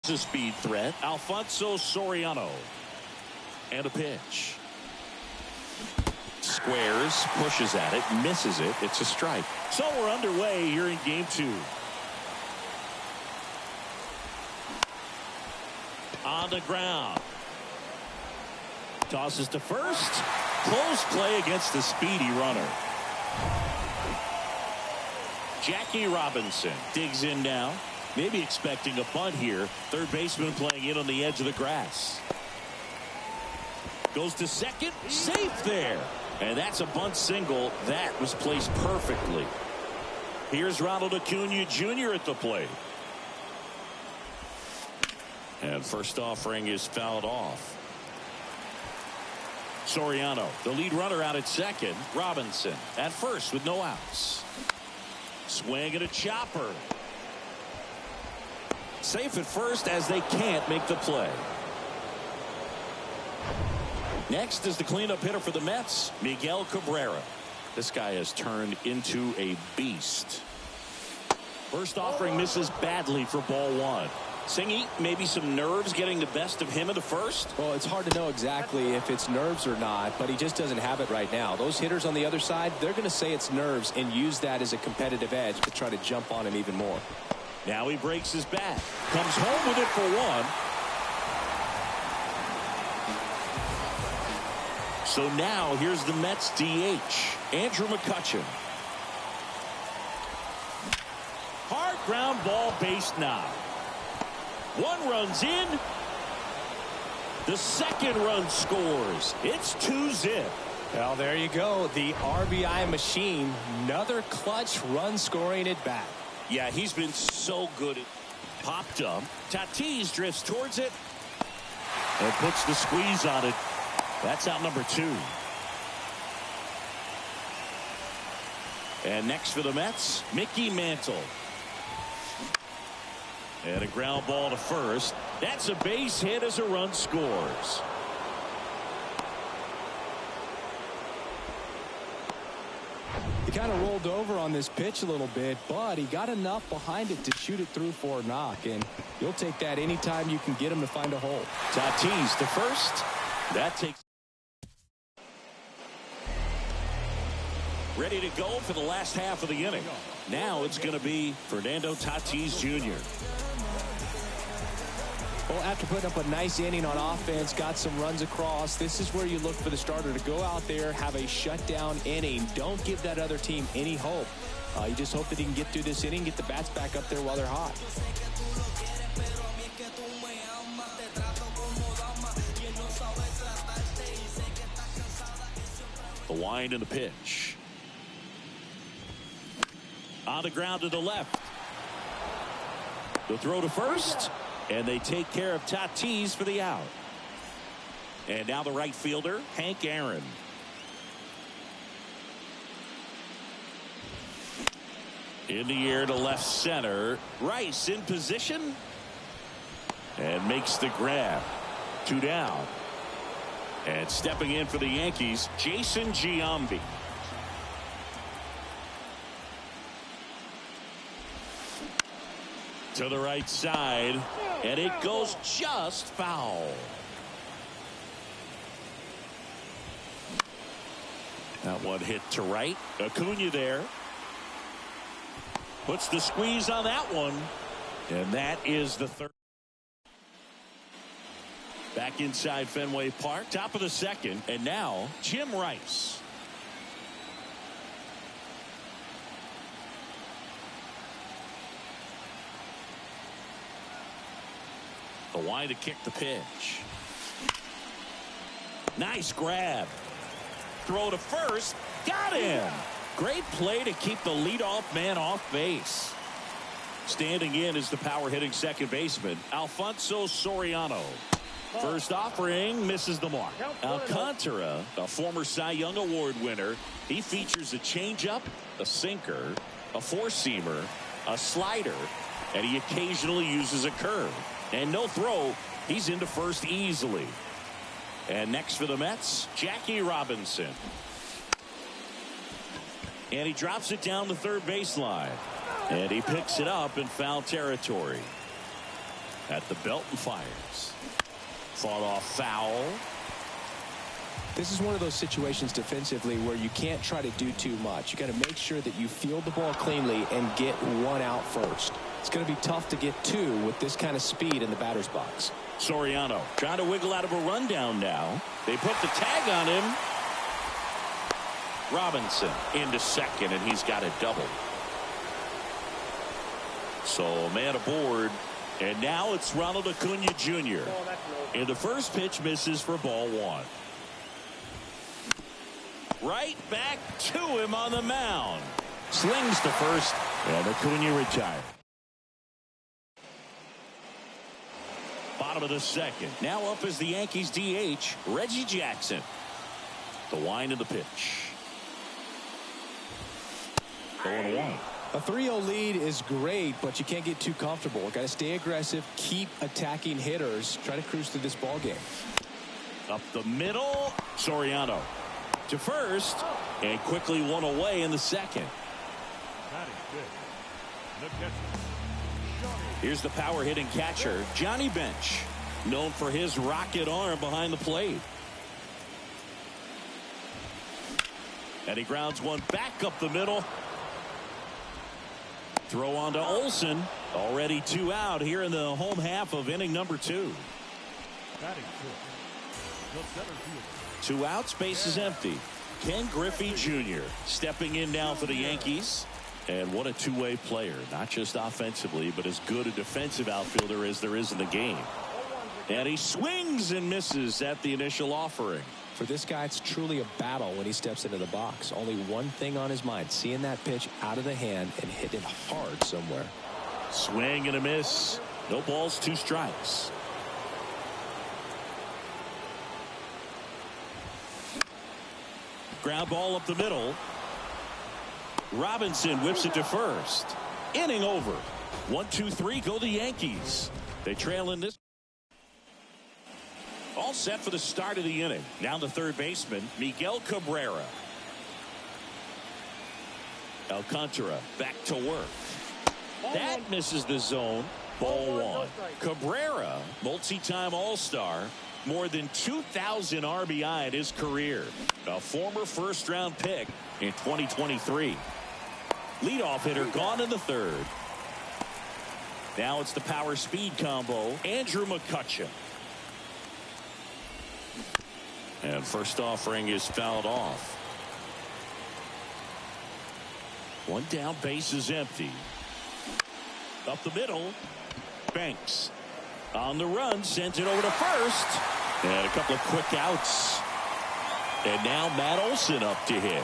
A speed threat, Alfonso Soriano. And a pitch. Squares, pushes at it, misses it. It's a strike. So we're underway here in game 2. On the ground. Tosses to first. Close play against the speedy runner. Jackie Robinson digs in now. Maybe expecting a bunt here. Third baseman playing in on the edge of the grass. Goes to second. Safe there. And that's a bunt single. That was placed perfectly. Here's Ronald Acuna Jr. at the plate. And first offering is fouled off. Soriano, the lead runner, out at second. Robinson at first with no outs. Swing and a chopper. Safe at first as they can't make the play. Next is the cleanup hitter for the Mets, Miguel Cabrera. This guy has turned into a beast. First offering misses badly for ball 1. Singy, maybe some nerves getting the best of him in the first? Well, it's hard to know exactly if it's nerves or not, but he just doesn't have it right now. Those hitters on the other side, they're going to say it's nerves and use that as a competitive edge to try to jump on him even more. Now he breaks his bat. Comes home with it for 1. So now here's the Mets DH, Andrew McCutchen. Hard ground ball, base knock. 1 runs in. The second run scores. It's 2-0. Well, there you go. The RBI machine. Another clutch run scoring at bat. Yeah, he's been so good at popped up. Tatis drifts towards it and puts the squeeze on it. That's out number 2. And next for the Mets, Mickey Mantle. And a ground ball to first. That's a base hit as a run scores. He kind of rolled over on this pitch a little bit, but he got enough behind it to shoot it through for a knock, and you'll take that anytime you can get him to find a hole. Tatis to first. That takes. Ready to go for the last half of the inning. Now it's going to be Fernando Tatis Jr. Well, after putting up a nice inning on offense, got some runs across, this is where you look for the starter to go out there, have a shutdown inning. Don't give that other team any hope. You just hope that he can get through this inning, get the bats back up there while they're hot. The wind and the pitch. On the ground to the left. The throw to first. And they take care of Tatis for the out. And now the right fielder, Hank Aaron. In the air to left center. Rice in position. And makes the grab. 2 down. And stepping in for the Yankees, Jason Giambi. To the right side, and it goes just foul. That one hit to right. Acuna there. Puts the squeeze on that one, and that is the third. Back inside Fenway Park, top of the second, and now Jim Rice. The wind to kick the pitch. Nice grab. Throw to first. Got him. Great play to keep the leadoff man off base. Standing in is the power hitting second baseman, Alfonso Soriano. First offering misses the mark. Alcantara, a former Cy Young Award winner, he features a changeup, a sinker, a four-seamer, a slider, and he occasionally uses a curve. And no throw. He's into first easily. And next for the Mets, Jackie Robinson. And he drops it down the third baseline. And he picks it up in foul territory. At the belt and fires. Fought off foul. This is one of those situations defensively where you can't try to do too much. You got to make sure that you field the ball cleanly and get one out first. It's going to be tough to get two with this kind of speed in the batter's box. Soriano trying to wiggle out of a rundown now. They put the tag on him. Robinson into second, and he's got a double. So man aboard, and now it's Ronald Acuna Jr. And the first pitch misses for ball one. Right back to him on the mound. Slings to first, and Acuna retired. Bottom of the second. Now up is the Yankees DH, Reggie Jackson. The wind of the pitch. 0-1. A 3-0 lead is great, but you can't get too comfortable. Got to stay aggressive, keep attacking hitters, try to cruise through this ball game. Up the middle, Soriano to first, and quickly one away in the second. Here's the power hitting catcher, Johnny Bench, known for his rocket arm behind the plate. And he grounds one back up the middle. Throw on to Olsen. Already two out here in the home half of inning number 2. Two outs, base is empty. Ken Griffey Jr. stepping in now for the Yankees. And what a two-way player, not just offensively, but as good a defensive outfielder as there is in the game. And he swings and misses at the initial offering. For this guy, it's truly a battle when he steps into the box. Only one thing on his mind, seeing that pitch out of the hand and hit it hard somewhere. Swing and a miss. No balls, 2 strikes. Ground ball up the middle. Robinson whips it to first. Inning over. 1-2-3 go the Yankees. They trail in this. All set for the start of the inning. Down the third baseman, Miguel Cabrera. Alcantara back to work. That misses the zone. Ball one. Cabrera, multi-time All-Star. More than 2,000 RBI in his career. A former first-round pick in 2023. Leadoff hitter gone in the third. Now it's the power-speed combo. Andrew McCutcheon. And first offering is fouled off. One down, base is empty. Up the middle. Banks on the run, sends it over to first. And a couple of quick outs. And now Matt Olson up to hit.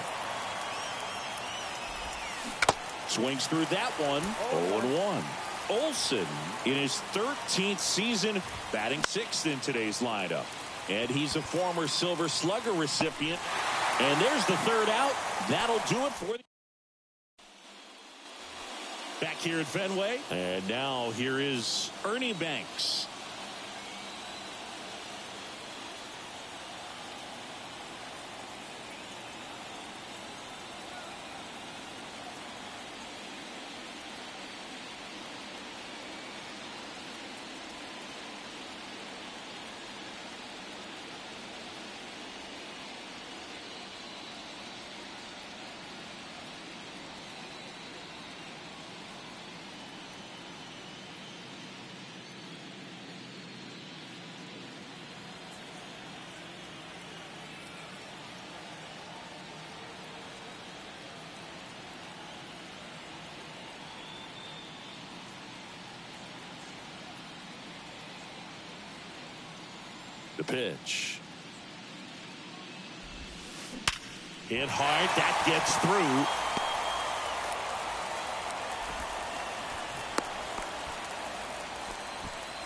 Swings through that one. 0-1. Olson in his 13th season, batting 6th in today's lineup. And he's a former Silver Slugger recipient. And there's the third out. That'll do it for the back here at Fenway. And now here is Ernie Banks. The pitch. Hit hard. That gets through.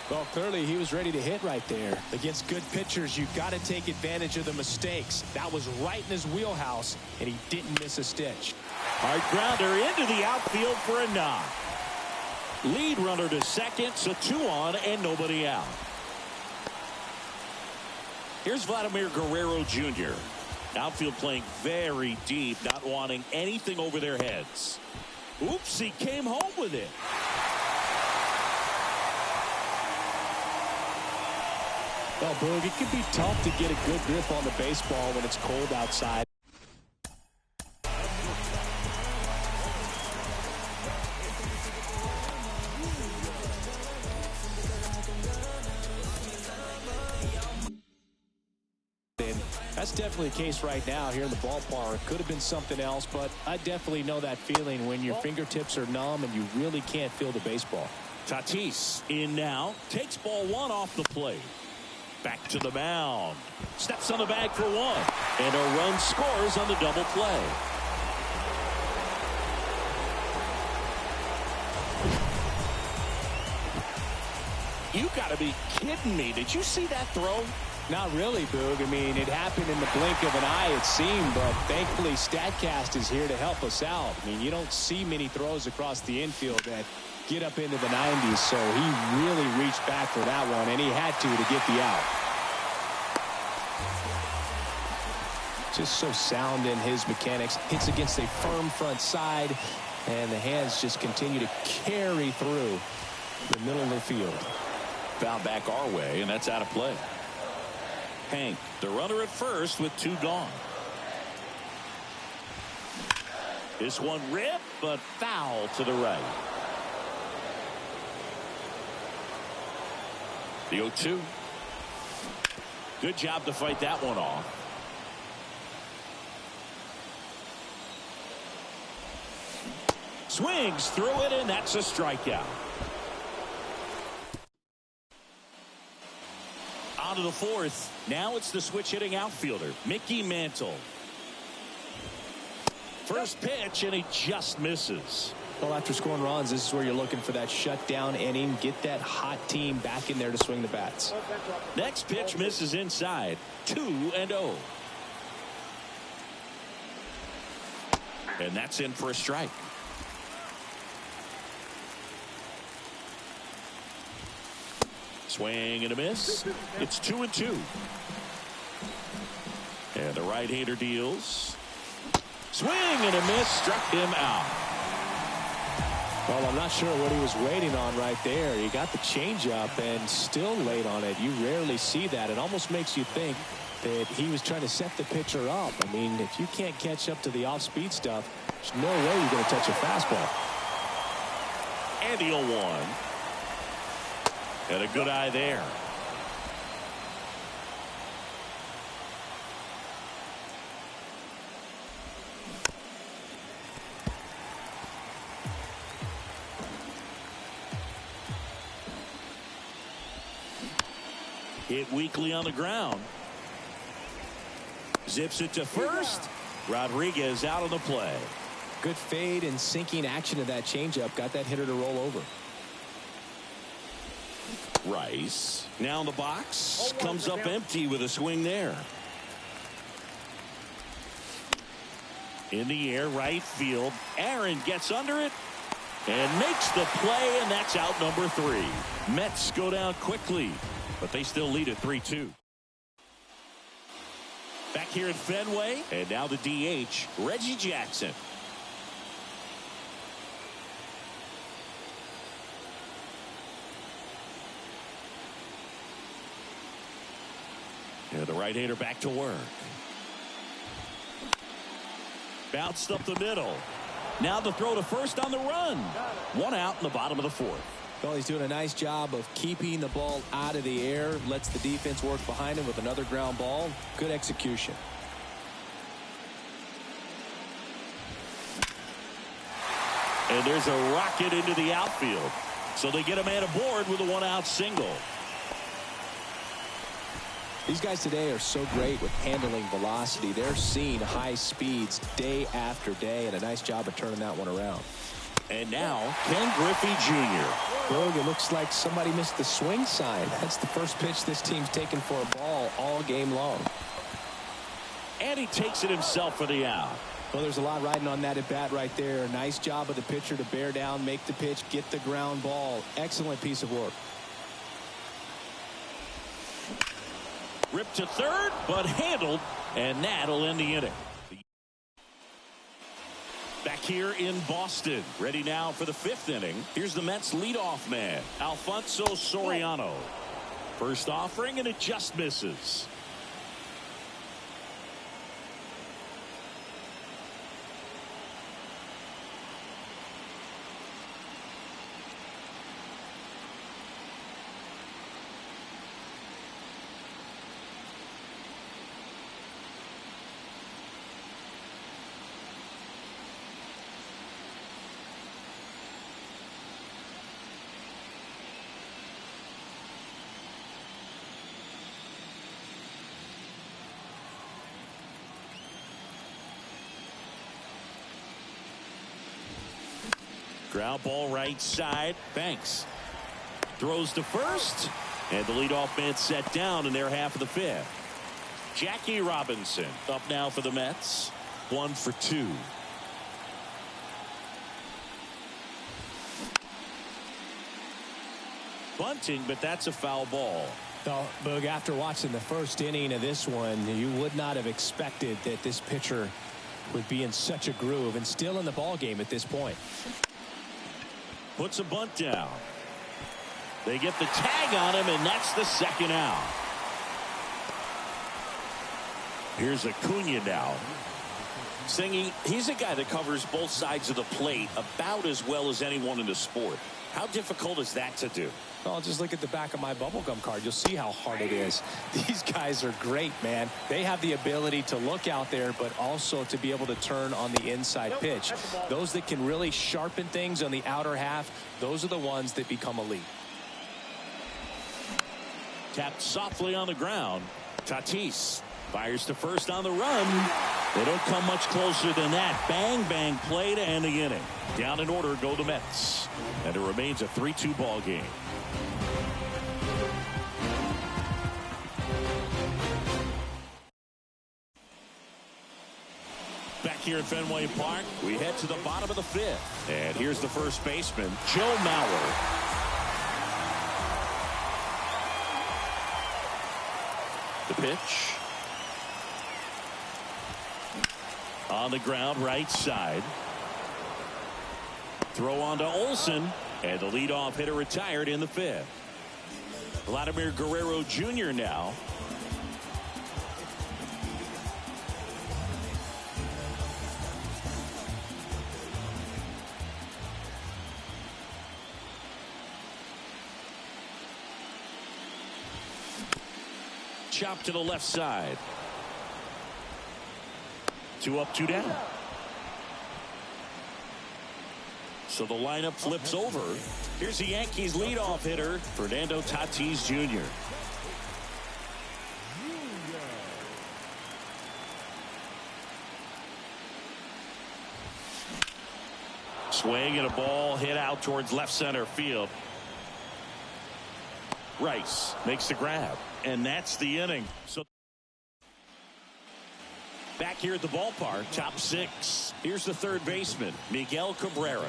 Well, clearly he was ready to hit right there. Against good pitchers, you got to take advantage of the mistakes. That was right in his wheelhouse, and he didn't miss a stitch. Hard grounder into the outfield for a knock. Lead runner to second, so 2 on and nobody out. Here's Vladimir Guerrero Jr. Outfield playing very deep, not wanting anything over their heads. Oops, he came home with it. Well, Boog, it can be tough to get a good grip on the baseball when it's cold outside. That's definitely the case right now here in the ballpark. Could have been something else, but I definitely know that feeling when your fingertips are numb and you really can't feel the baseball. Tatis in now, takes ball one off the plate. Back to the mound. Steps on the bag for one. And a run scores on the double play. You got to be kidding me. Did you see that throw? Not really, Boog. I mean, it happened in the blink of an eye, it seemed, but thankfully StatCast is here to help us out. I mean, you don't see many throws across the infield that get up into the 90s, so he really reached back for that one, and he had to get the out. Just so sound in his mechanics. Hits against a firm front side, and the hands just continue to carry through the middle of the field. Foul back our way, and that's out of play. Hank, the runner at first with two gone. This one ripped, but foul to the right. The 0-2. Good job to fight that one off. Swings through it, and that's a strikeout. On to the fourth. Now it's the switch hitting outfielder, Mickey Mantle. First pitch, and he just misses. Well, after scoring runs, this is where you're looking for that shutdown inning. Get that hot team back in there to swing the bats. Next pitch misses inside. 2-0. And that's in for a strike. Swing and a miss. It's 2-2. And the right-hander deals. Swing and a miss. Struck him out. Well, I'm not sure what he was waiting on right there. He got the changeup and still late on it. You rarely see that. It almost makes you think that he was trying to set the pitcher up. I mean, if you can't catch up to the off-speed stuff, there's no way you're going to touch a fastball. And the 0-1. And a good eye there. Hit weakly on the ground. Zips it to first. Rodriguez out on the play. Good fade and sinking action of that changeup. Got that hitter to roll over. Rice now in the box, comes up empty with a swing there. In the air, right field. Aaron gets under it and makes the play, and that's out number 3. Mets go down quickly, but they still lead at 3-2. Back here at Fenway, and now the DH, Reggie Jackson. And the right-hander back to work. Bounced up the middle. Now the throw to first on the run. One out in the bottom of the 4th. Well, he's doing a nice job of keeping the ball out of the air. Lets the defense work behind him with another ground ball. Good execution. And there's a rocket into the outfield. So they get a man aboard with a 1-out single. These guys today are so great with handling velocity. They're seeing high speeds day after day, and a nice job of turning that one around. And now Ken Griffey Jr. Boog, it looks like somebody missed the swing sign. That's the first pitch this team's taken for a ball all game long. And he takes it himself for the out. Well, there's a lot riding on that at bat right there. Nice job of the pitcher to bear down, make the pitch, get the ground ball. Excellent piece of work. Ripped to third, but handled, and that'll end the inning. Back here in Boston, ready now for the 5th inning. Here's the Mets leadoff man, Alfonso Soriano. First offering, and it just misses. Ground ball right side. Banks throws to first, and the leadoff man set down in their half of the fifth. Jackie Robinson up now for the Mets. 1 for 2. Bunting, but that's a foul ball. Well, Boog, after watching the first inning of this one, you would not have expected that this pitcher would be in such a groove and still in the ball game at this point. Puts a bunt down. They get the tag on him, and that's the second out. Here's Acuna now. Singing, he's a guy that covers both sides of the plate about as well as anyone in the sport. How difficult is that to do? Well, just look at the back of my bubblegum card. You'll see how hard it is. These guys are great, man. They have the ability to look out there, but also to be able to turn on the inside pitch. Those that can really sharpen things on the outer half, those are the ones that become elite. Tapped softly on the ground. Tatis fires to first on the run. They don't come much closer than that. Bang, bang play to end the inning. Down in order go the Mets. And it remains a 3-2 ball game. Back here at Fenway Park, we head to the bottom of the fifth. And here's the first baseman, Joe Mauer. The pitch. On the ground, right side. Throw on to Olsen, and the leadoff hitter retired in the fifth. Vladimir Guerrero Jr. now. Chop to the left side. 2 up, 2 down. So the lineup flips over. Here's the Yankees leadoff hitter, Fernando Tatis Jr. Swing and a ball hit out towards left center field. Rice makes the grab, and that's the inning. So back here at the ballpark, top 6. Here's the third baseman, Miguel Cabrera.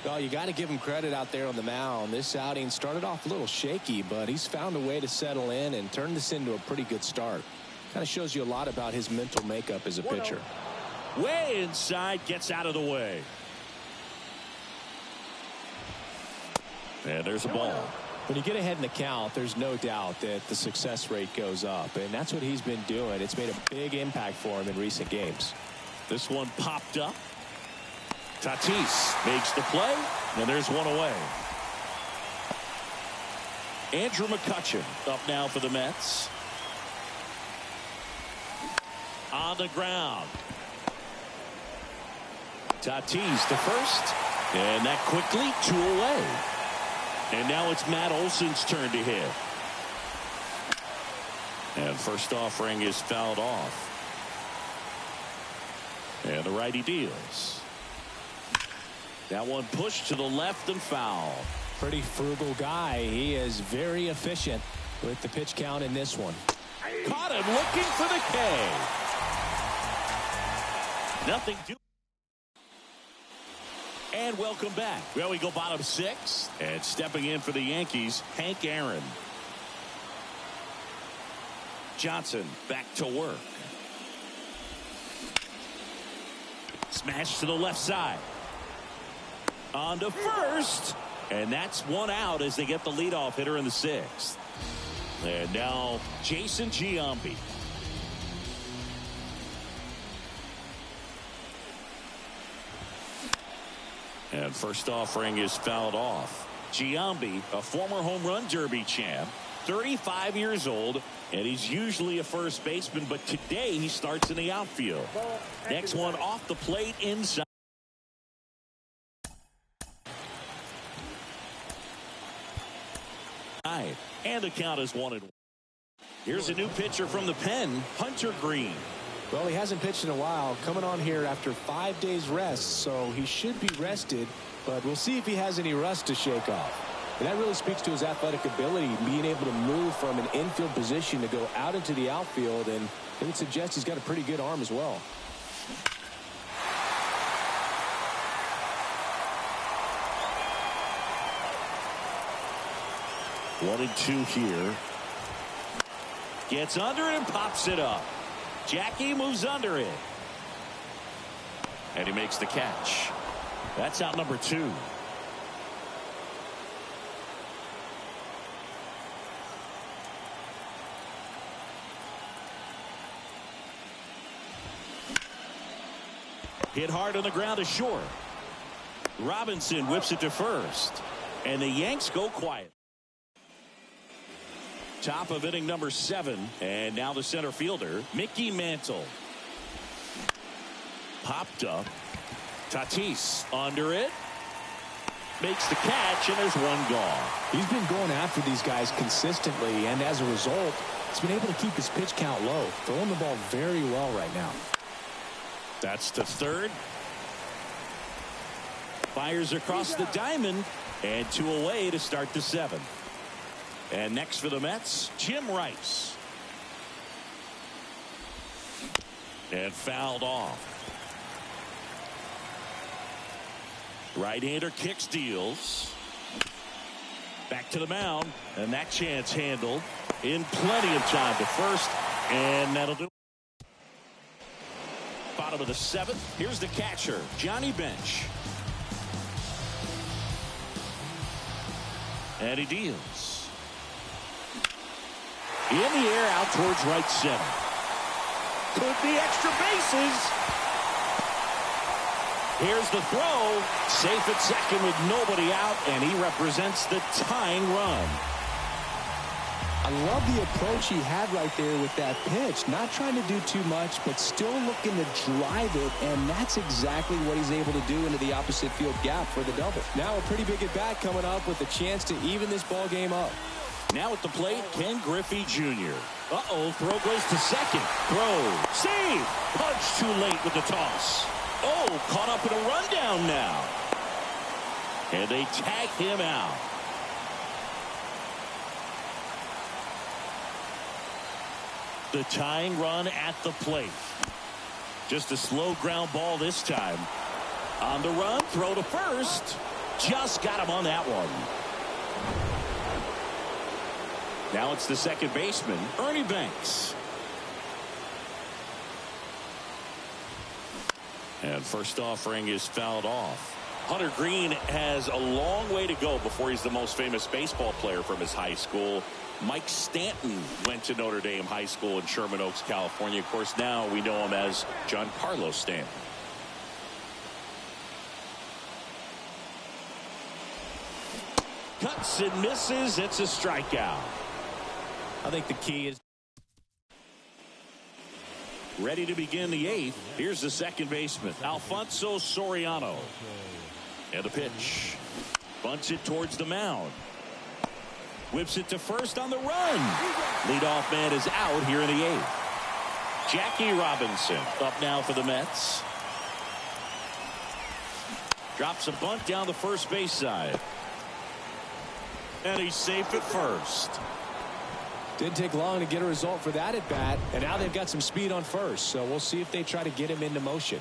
Well, you got to give him credit out there on the mound. This outing started off a little shaky, but he's found a way to settle in and turn this into a pretty good start. Kind of shows you a lot about his mental makeup as a pitcher. Way inside, gets out of the way. And there's a ball. When you get ahead in the count, there's no doubt that the success rate goes up, and that's what he's been doing. It's made a big impact for him in recent games. This one popped up. Tatis makes the play, and there's one away. Andrew McCutchen up now for the Mets. On the ground. Tatis to first, and that quickly 2 away. And now it's Matt Olson's turn to hit. And first offering is fouled off. And the righty deals. That one pushed to the left and foul. Pretty frugal guy. He is very efficient with the pitch count in this one. Caught him looking for the K. Nothing to. And welcome back. Well, we go bottom 6. And stepping in for the Yankees, Hank Aaron. Johnson back to work. Smash to the left side. On to first. And that's one out as they get the leadoff hitter in the sixth. And now Jason Giambi. And first offering is fouled off. Giambi, a former home run derby champ, 35 years old, and he's usually a first baseman, but today he starts in the outfield. Next one off the plate inside. And the count is 1-1. Here's a new pitcher from the pen, Hunter Green. Well, he hasn't pitched in a while, coming on here after 5 days rest, so he should be rested, but we'll see if he has any rust to shake off. And that really speaks to his athletic ability, being able to move from an infield position to go out into the outfield, and it would suggest he's got a pretty good arm as well. One and two here. Gets under it and pops it up. Jackie moves under it. And he makes the catch. That's out number 2. Hit hard on the ground to short. Robinson whips it to first. And the Yanks go quiet. Top of inning number 7. And now the center fielder, Mickey Mantle. Popped up. Tatis under it. Makes the catch, and there's one gone. He's been going after these guys consistently, and as a result, he's been able to keep his pitch count low. Throwing the ball very well right now. That's to third. Fires across the diamond, and 2 away to start the 7th. And next for the Mets, Jim Rice. And fouled off. Right-hander kicks, deals. Back to the mound, and that chance handled in plenty of time to first, and that'll do. Bottom of the 7th. Here's the catcher, Johnny Bench. And he deals. In the air, out towards right center. Could be extra bases. Here's the throw. Safe at second with nobody out, and he represents the tying run. I love the approach he had right there with that pitch. Not trying to do too much, but still looking to drive it, and that's exactly what he's able to do into the opposite field gap for the double. Now a pretty big at-bat coming up with a chance to even this ball game up. Now at the plate, Ken Griffey Jr. Uh-oh, throw goes to second. Throw, save, punch too late with the toss. Oh, caught up in a rundown now. And they tag him out. The tying run at the plate. Just a slow ground ball this time. On the run, throw to first. Just got him on that one. Now it's the second baseman, Ernie Banks. And first offering is fouled off. Hunter Green has a long way to go before he's the most famous baseball player from his high school. Mike Stanton went to Notre Dame High School in Sherman Oaks, California. Of course, now we know him as Giancarlo Stanton. Cuts and misses. It's a strikeout. I think the key is ready to begin the 8th. Here's the second baseman, Alfonso Soriano. And the pitch. Bunts it towards the mound. Whips it to first on the run. Leadoff man is out here in the 8th. Jackie Robinson up now for the Mets. Drops a bunt down the first base side. And he's safe at first. Didn't take long to get a result for that at bat, and now they've got some speed on first, so we'll see if they try to get him into motion.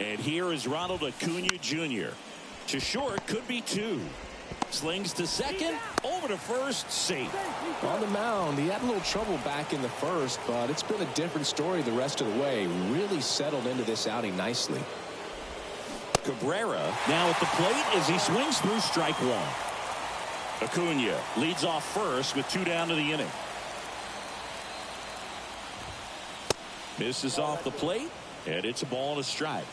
And here is Ronald Acuna Jr. To short, could be 2. Slings to second, over to first, safe. On the mound, he had a little trouble back in the first, but it's been a different story the rest of the way. Really settled into this outing nicely. Cabrera now at the plate as he swings through strike one. Acuna leads off first with 2 down to the inning. Misses off the plate, and it's a ball and a strike.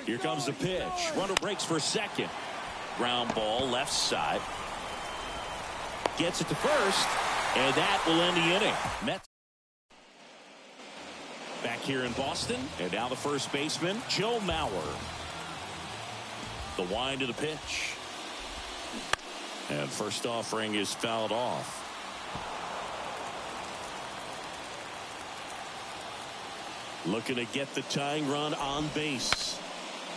Here comes the pitch. Runner breaks for second. Ground ball left side. Gets it to first, and that will end the inning. Mets back here in Boston, and now the first baseman, Joe Mauer. The wind of the pitch. And first offering is fouled off. Looking to get the tying run on base.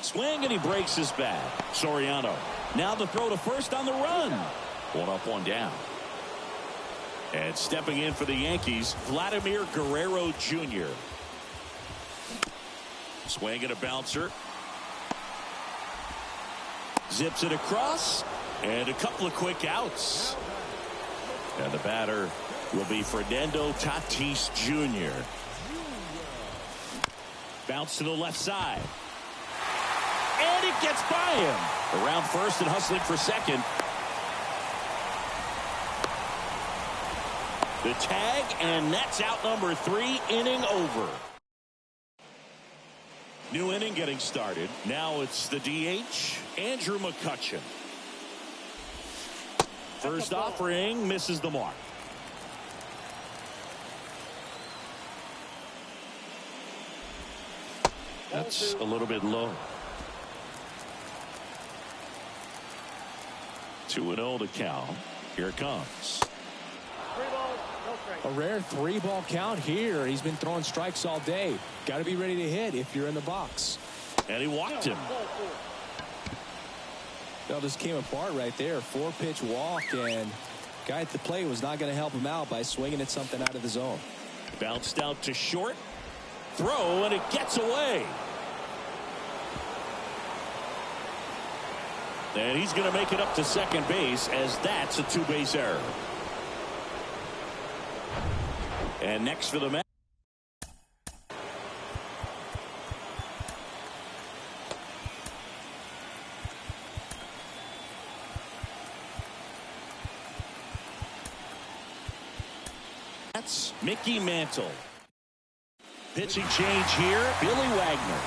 Swing, and he breaks his bat. Soriano now the throw to first on the run. 1 up, 1 down. And stepping in for the Yankees, Vladimir Guerrero Jr. Swing and a bouncer. Zips it across, and a couple of quick outs. And the batter will be Fernando Tatis Jr. Bounce to the left side. And it gets by him. Around first and hustling for second. The tag, and that's out number 3, inning over. New inning getting started. Now it's the DH, Andrew McCutchen. First offering misses the mark. That's a little bit low. 2-0 to count. Here it comes. A rare 3-ball count here. He's been throwing strikes all day. Got to be ready to hit if you're in the box. And he walked him. Well, this came apart right there. 4-pitch walk, and guy at the plate was not going to help him out by swinging at something out of the zone. Bounced out to short. Throw, and it gets away. And he's going to make it up to second base, as that's a 2-base error. And next for the Mets. That's Mickey Mantle. Pitching change here, Billy Wagner.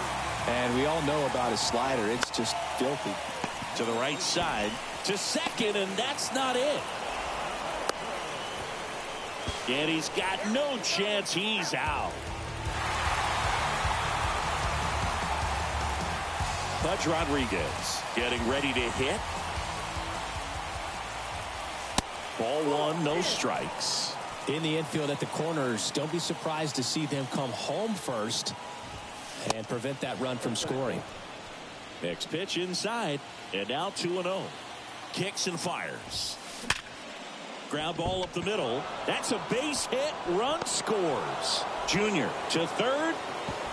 And we all know about his slider. It's just filthy. To the right side, to second, and that's not it. And he's got no chance. He's out. Pudge Rodriguez getting ready to hit. Ball 1, no strikes. In the infield at the corners, don't be surprised to see them come home first and prevent that run from scoring. Next pitch inside, and now 2-0. Kicks and fires. Ground ball up the middle. That's a base hit. Run scores. Junior to third.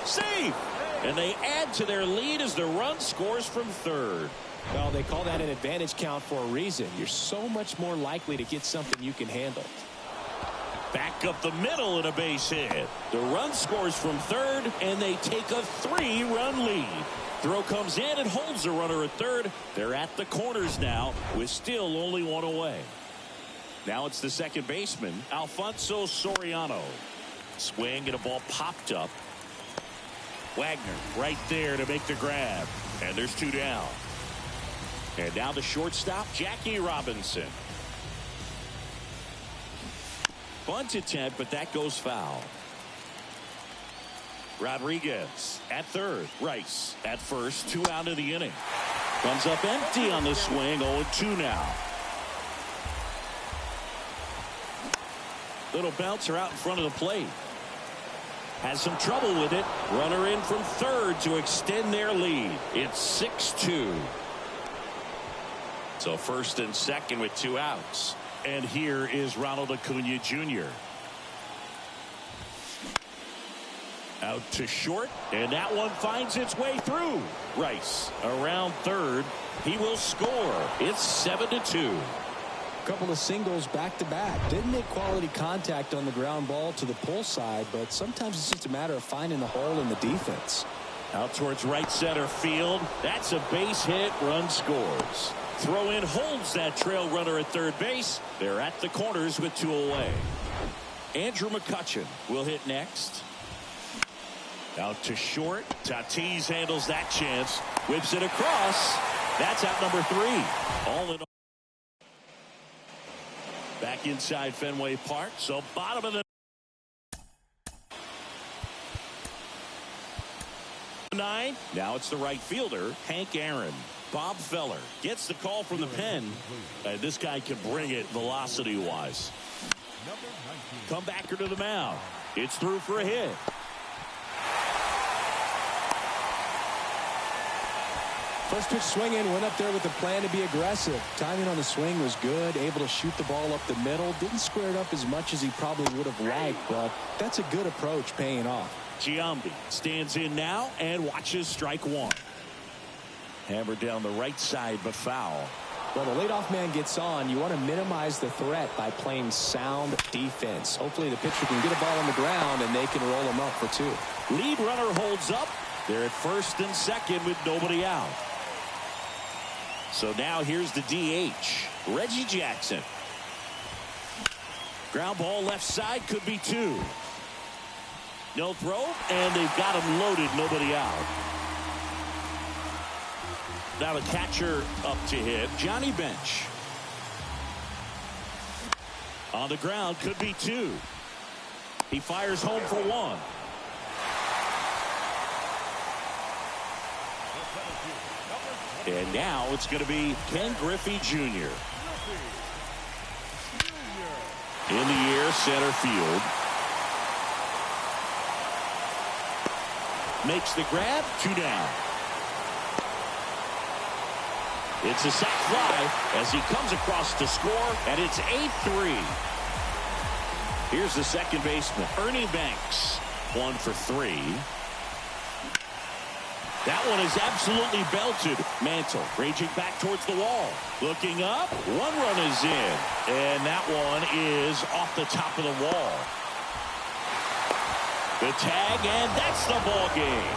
Safe. And they add to their lead as the run scores from third. Well, they call that an advantage count for a reason. You're so much more likely to get something you can handle. Back up the middle and a base hit. The run scores from third, and they take a 3-run lead. Throw comes in and holds the runner at third. They're at the corners now with still only 1 away. Now it's the second baseman, Alfonso Soriano. Swing, and a ball popped up. Wagner right there to make the grab. And there's 2 down. And now the shortstop, Jackie Robinson. Bunt attempt, but that goes foul. Rodriguez at third. Rice at first. 2 out of the inning. Comes up empty on the swing. 0-2 now. Little bouncer out in front of the plate. Has some trouble with it. Runner in from third to extend their lead. It's 6-2. So first and second with 2 outs. And here is Ronald Acuna Jr. Out to short, and that one finds its way through. Rice around third. He will score. It's 7-2. couple of singles back-to-back. Didn't make quality contact on the ground ball to the pull side, but sometimes it's just a matter of finding the hole in the defense. Out towards right center field. That's a base hit. Run scores. Throw in holds that trail runner at third base. They're at the corners with 2 away. Andrew McCutchen will hit next. Out to short. Tatis handles that chance. Whips it across. That's out number 3. All in all. Back inside Fenway Park. So bottom of the 9. Now it's the right fielder, Hank Aaron. Bob Feller gets the call from the pen. This guy can bring it velocity-wise. Comebacker to the mound. It's through for a hit. First pitch swinging, went up there with the plan to be aggressive. Timing on the swing was good, able to shoot the ball up the middle. Didn't square it up as much as he probably would have liked, but that's a good approach paying off. Giambi stands in now and watches strike 1. Hammered down the right side, but foul. Well, the leadoff man gets on. You want to minimize the threat by playing sound defense. Hopefully the pitcher can get a ball on the ground and they can roll him up for 2. Lead runner holds up. They're at first and second with nobody out. So now here's the DH, Reggie Jackson. Ground ball left side, could be 2. No throw, and they've got him loaded, nobody out. Now the catcher up to hit, Johnny Bench. On the ground, could be 2. He fires home for 1. And now it's going to be Ken Griffey Jr. In the air, center field. Makes the grab, 2 down. It's a sac fly as he comes across to score, and it's 8-3. Here's the second baseman, Ernie Banks. 1 for 3. That one is absolutely belted. Mantle raging back towards the wall. Looking up. 1 run is in. And that one is off the top of the wall. The tag, and that's the ball game.